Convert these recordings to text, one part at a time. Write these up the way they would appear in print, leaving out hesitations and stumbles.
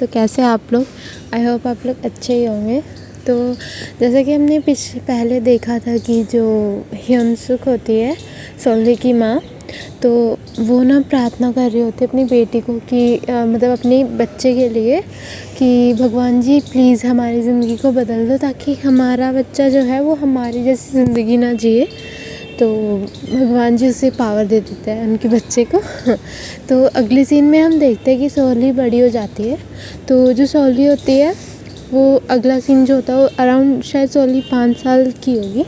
तो कैसे हैं आप लोग। आई होप आप लोग अच्छे ही होंगे। तो जैसे कि हमने पहले देखा था कि जो ह्योनसुक होती है सोल्हे की माँ, तो वो ना प्रार्थना कर रही होती है अपनी बेटी को कि मतलब अपने बच्चे के लिए कि भगवान जी प्लीज़ हमारी ज़िंदगी को बदल दो ताकि हमारा बच्चा जो है वो हमारी जैसी ज़िंदगी ना जिए। तो भगवान जी उसे पावर दे देते हैं उनके बच्चे को। तो अगले सीन में हम देखते हैं कि सोल्ही बड़ी हो जाती है। तो जो सोल्ही होती है वो अगला सीन जो होता है वो अराउंड शायद सोल्ही 5 साल की होगी।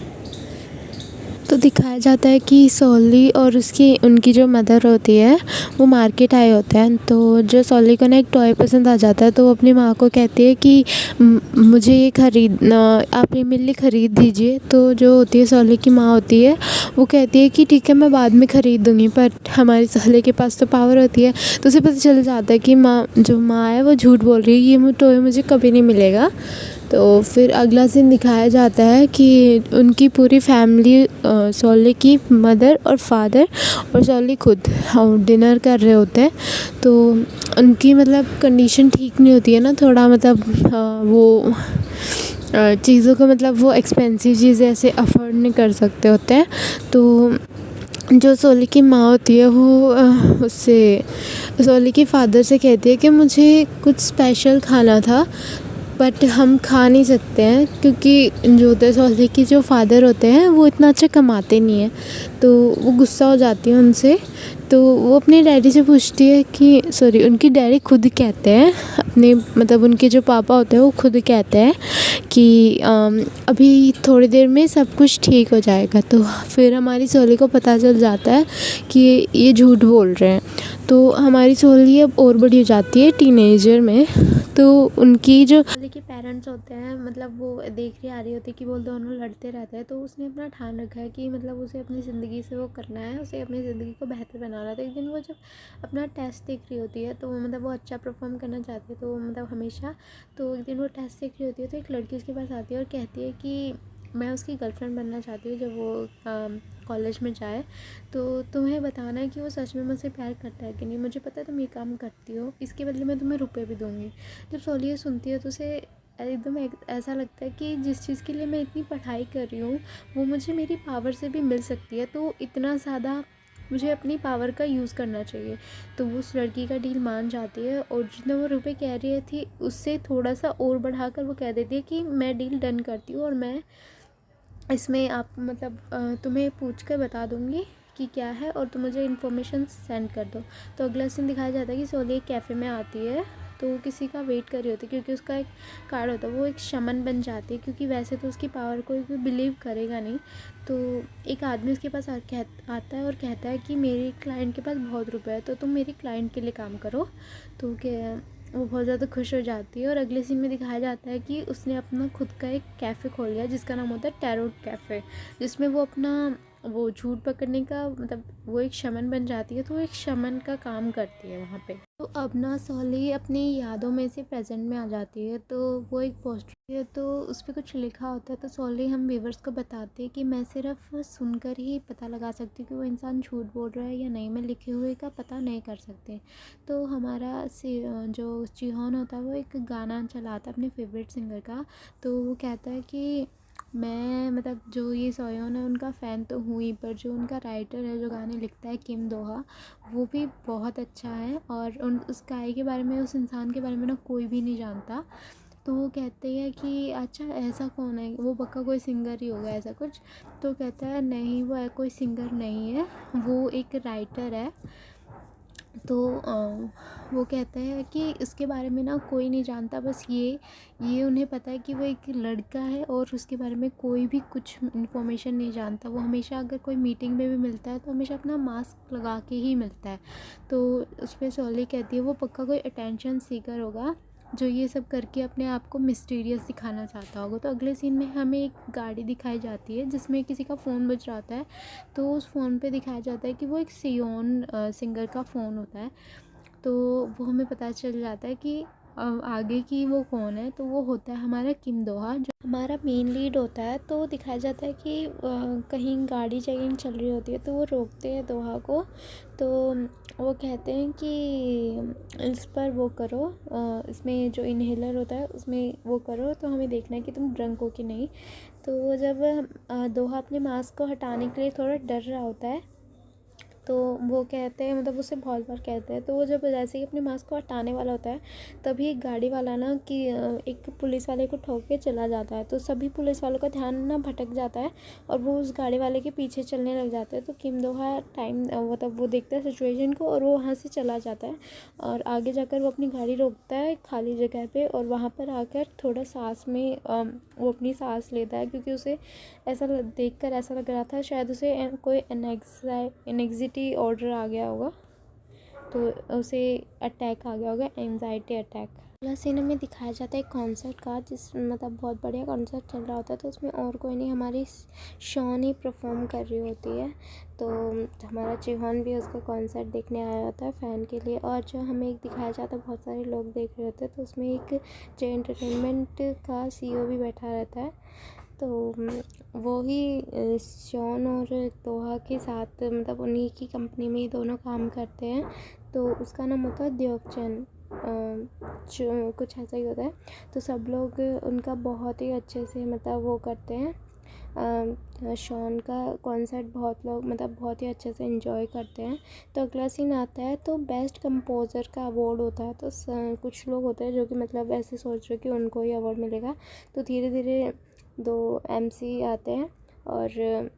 तो दिखाया जाता है कि सोल्ही और उनकी जो मदर होती है वो मार्केट आए होते हैं। तो जो सोल्ही को ना एक टॉय पसंद आ जाता है, तो वो अपनी माँ को कहती है कि मुझे ये खरीदना, आप ये मेरे लिए ख़रीद दीजिए। तो जो होती है सोल्ही की माँ होती है वो कहती है कि ठीक है मैं बाद में ख़रीद दूँगी, पर हमारी सोल्ही के पास तो पावर होती है। तो उसे पता चल जाता है कि जो माँ है वो झूठ बोल रही है, ये टॉय मुझे कभी नहीं मिलेगा। तो फिर अगला सीन दिखाया जाता है कि उनकी पूरी फैमिली सोल्ही की मदर और फादर और सोल्ही खुद डिनर कर रहे होते हैं। तो उनकी मतलब कंडीशन ठीक नहीं होती है ना, थोड़ा मतलब वो चीज़ों को मतलब वो एक्सपेंसिव चीज़ें ऐसे अफोर्ड नहीं कर सकते होते हैं। तो जो सोल्ही की माँ होती है वो उससे सोल्ही के फादर से कहती है कि मुझे कुछ स्पेशल खाना था बट हम खा नहीं सकते हैं, क्योंकि जो होते हैं सोल्ही की जो फादर होते हैं वो इतना अच्छा कमाते नहीं हैं। तो वो गुस्सा हो जाती है उनसे। तो वो अपने डैडी से पूछती है कि उनकी डैडी खुद कहते हैं अपने मतलब उनके जो पापा होते हैं वो खुद कहते हैं कि अभी थोड़ी देर में सब कुछ ठीक हो जाएगा। तो फिर हमारी सोल्ही को पता चल जाता है कि ये झूठ बोल रहे हैं। तो हमारी सोल्ही अब और बड़ी हो जाती है टीनेजर में। तो उनकी जो सोल्ही के पेरेंट्स होते हैं मतलब वो देख रही आ रही होती है कि वो दोनों लड़ते रहते हैं। तो उसने अपना ठान रखा है कि मतलब उसे अपनी ज़िंदगी से वो करना है, उसे अपनी ज़िंदगी को बेहतर बनाना है। तो एक दिन वो जब अपना टेस्ट देख रही होती है तो मतलब वो अच्छा परफॉर्म करना चाहती है, तो मतलब हमेशा। तो एक दिन वो टेस्ट देख रही होती है तो एक लड़की उसके पास आती है और कहती है कि मैं उसकी गर्लफ्रेंड बनना चाहती हूँ जब वो कॉलेज में जाए। तो तुम्हें बताना है कि वो सच में मुझसे प्यार करता है कि नहीं। मुझे पता है तुम ये काम करती हो, इसके बदले मैं तुम्हें रुपए भी दूँगी। जब सोल्ही ये सुनती है तो उसे एकदम ऐसा लगता है कि जिस चीज़ के लिए मैं इतनी पढ़ाई कर रही हूँ वो मुझे मेरी पावर से भी मिल सकती है, तो इतना ज़्यादा मुझे अपनी पावर का यूज़ करना चाहिए। तो वो उस लड़की का डील मान जाती है और जितने वो रुपए कह रही थी उससे थोड़ा सा और बढ़ाकर वो कह देती है कि मैं डील डन करती हूँ और मैं इसमें आप मतलब तुम्हें पूछ कर बता दूँगी कि क्या है और तुम मुझे इन्फॉर्मेशन सेंड कर दो। तो अगला सीन दिखाया जाता है कि सोल्ही एक कैफ़े में आती है। तो वो किसी का वेट कर रही होती है क्योंकि उसका एक कार्ड होता है, वो एक शमन बन जाती है क्योंकि वैसे तो उसकी पावर कोई भी बिलीव करेगा नहीं। तो एक आदमी उसके पास आता है और कहता है कि मेरे क्लाइंट के पास बहुत रुपए है तो तुम मेरी क्लाइंट के लिए काम करो। तो वो बहुत ज़्यादा खुश हो जाती है और अगले सीन में दिखाया जाता है कि उसने अपना खुद का एक कैफ़े खोल लिया जिसका नाम होता है टैरोट कैफ़े, जिसमें वो अपना वो झूठ पकड़ने का मतलब वो एक शमन बन जाती है। तो वो एक शमन का काम करती है वहाँ पे। तो अब ना सोल्ही अपनी यादों में से प्रेजेंट में आ जाती है। तो वो एक पोस्टर है तो उस पर कुछ लिखा होता है। तो सोल्ही हम व्यूवर्स को बताती है कि मैं सिर्फ सुनकर ही पता लगा सकती हूँ कि वो इंसान झूठ बोल रहा है या नहीं, मैं लिखे हुए का पता नहीं कर सकते। तो हमारा जो चिहोन होता है वो एक गाना चलाता है अपने फेवरेट सिंगर का। तो वो कहता है कि मैं मतलब जो ये सोयोन है उनका फ़ैन तो हूँ ही, पर जो उनका राइटर है जो गाने लिखता है किम दोहा, वो भी बहुत अच्छा है और उस गाय के बारे में, उस इंसान के बारे में ना कोई भी नहीं जानता। तो वो कहते हैं कि अच्छा ऐसा कौन है, वो पक्का कोई सिंगर ही होगा ऐसा कुछ। तो कहता है नहीं वो कोई सिंगर नहीं है, वो एक राइटर है। तो वो कहते हैं कि इसके बारे में ना कोई नहीं जानता, बस ये उन्हें पता है कि वो एक लड़का है और उसके बारे में कोई भी कुछ इन्फॉर्मेशन नहीं जानता। वो हमेशा अगर कोई मीटिंग में भी मिलता है तो हमेशा अपना मास्क लगा के ही मिलता है। तो उस पर सोल्ही कहती है वो पक्का कोई अटेंशन सीकर होगा जो ये सब करके अपने आप को मिस्टीरियस दिखाना चाहता होगा। तो अगले सीन में हमें एक गाड़ी दिखाई जाती है जिसमें किसी का फ़ोन बज रहा होता है। तो उस फ़ोन पे दिखाया जाता है कि वो एक सियोन सिंगर का फ़ोन होता है। तो वो हमें पता चल जाता है कि आगे की वो कौन है, तो वो होता है हमारा किम दोहा, जो हमारा मेन लीड होता है। तो दिखाया जाता है कि कहीं गाड़ी चेकिंग चल रही होती है तो वो रोकते हैं दोहा को। तो वो कहते हैं कि इस पर वो करो, इसमें जो इनहेलर होता है उसमें वो करो, तो हमें देखना है कि तुम ड्रंक हो कि नहीं। तो जब दोहा अपने मास्क को हटाने के लिए थोड़ा डर रहा होता है, तो वो कहते हैं, मतलब उसे बहुत बार कहते हैं, तो वो जब जैसे ही अपने मास्क को हटाने वाला होता है तभी एक गाड़ी वाला ना कि एक पुलिस वाले को ठोक के चला जाता है। तो सभी पुलिस वालों का ध्यान ना भटक जाता है और वो उस गाड़ी वाले के पीछे चलने लग जाते हैं। तो किम दोहा टाइम मतलब वो देखता है सिचुएशन को और वो वहाँ से चला जाता है और आगे जाकर वो अपनी गाड़ी रोकता है खाली जगह पे और वहाँ पर आकर थोड़ा सांस में वो अपनी सांस लेता है, क्योंकि उसे ऐसा देखकर ऐसा लग रहा था शायद उसे कोई एनेक्सिटी ऑर्डर आ गया होगा, तो उसे अटैक आ गया होगा, एंजाइटी अटैक। अगला सीन हमें दिखाया जाता है कॉन्सर्ट का, जिस मतलब बहुत बढ़िया कॉन्सर्ट चल रहा होता है। तो उसमें और कोई नहीं, हमारी शॉन ही परफॉर्म कर रही होती है। तो हमारा चिहान भी उसका कॉन्सर्ट देखने आया होता है फ़ैन के लिए। और जो हमें एक दिखाया जाता है बहुत सारे लोग देख रहे होते हैं, तो उसमें एक जे एंटरटेनमेंट का CEO भी बैठा रहता है। तो वो ही शॉन और दोहा के साथ, मतलब उन्हीं की कंपनी में ही दोनों काम करते हैं। तो उसका नाम होता है द्योकचन, कुछ ऐसा ही होता है। तो सब लोग उनका बहुत ही अच्छे से मतलब वो करते हैं। शॉन का कॉन्सर्ट बहुत लोग मतलब बहुत ही अच्छे से एंजॉय करते हैं। तो अगला सीन आता है, तो बेस्ट कंपोज़र का अवार्ड होता है। तो कुछ लोग होते हैं जो कि मतलब ऐसे सोच रहे कि उनको ही अवार्ड मिलेगा। तो धीरे धीरे 2 MC आते हैं और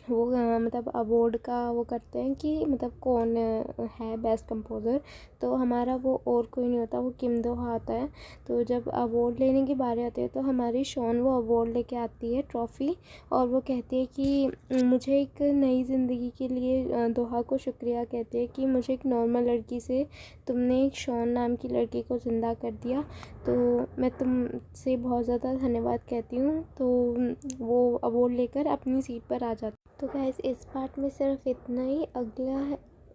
वो मतलब अवार्ड का वो करते हैं कि मतलब कौन है बेस्ट कंपोज़र। तो हमारा वो और कोई नहीं होता, वो किम दोहा आता है। तो जब अवार्ड लेने की बारी आती है तो हमारी शॉन वो अवार्ड लेके आती है, ट्रॉफ़ी, और वो कहती है कि मुझे एक नई ज़िंदगी के लिए दोहा को शुक्रिया कहती है कि मुझे एक नॉर्मल लड़की से तुमने एक शॉन नाम की लड़की को ज़िंदा कर दिया, तो मैं तुमसे बहुत ज़्यादा धन्यवाद कहती हूँ। तो वो अवार्ड लेकर अपनी सीट पर आ जाती। तो गाइस इस पार्ट में सिर्फ इतना ही।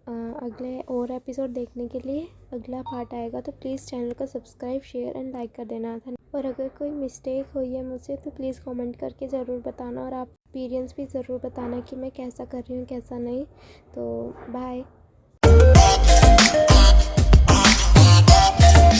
अगले और एपिसोड देखने के लिए अगला पार्ट आएगा, तो प्लीज़ चैनल को सब्सक्राइब, शेयर एंड लाइक कर देना। और अगर कोई मिस्टेक हुई है मुझसे तो प्लीज़ कमेंट करके ज़रूर बताना और आप एक्सपीरियंस भी ज़रूर बताना कि मैं कैसा कर रही हूँ कैसा नहीं। तो बाय।